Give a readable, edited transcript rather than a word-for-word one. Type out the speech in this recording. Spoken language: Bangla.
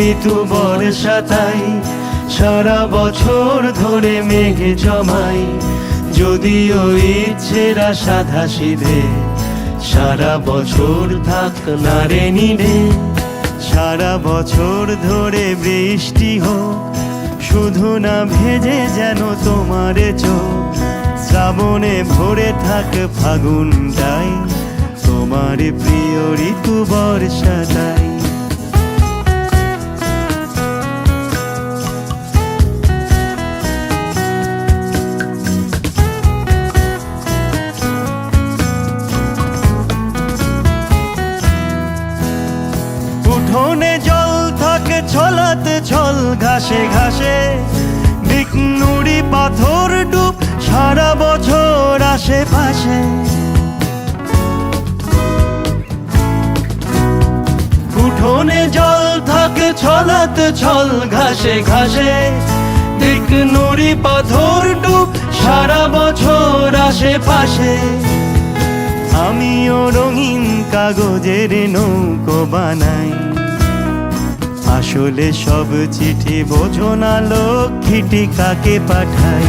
ঋতু বর্ষাতাই সারা বছর ধরে মেঘে জমাই। যদিও ইচ্ছেরা সাধা সিধে সারা বছর থাক না রে নিড়ে। সারা বছর ধরে বৃষ্টি হোক, শুধু না ভেজে যেন তোমার চোখ। শ্রাবণে ভরে থাক ফাগুনটাই, তোমার প্রিয় ঋতু বর্ষাটাই। উঠোনে জল থাকে ছলাতে ছল ঘাসে ঘাসে, দিক নুড়ি পাথর ডুব সারা বছর আশেপাশে। উঠোনে জল থাকে ছলাতে ছল ঘাসে ঘাসে, দিক নুড়ি পাথর ডুব সারা বছর আশেপাশে। আমিও রঙিন কাগজের নৌকো বানাই, আসলে সব চিঠি বোঝো না লক্ষ্মীটি কাকে পাঠাই।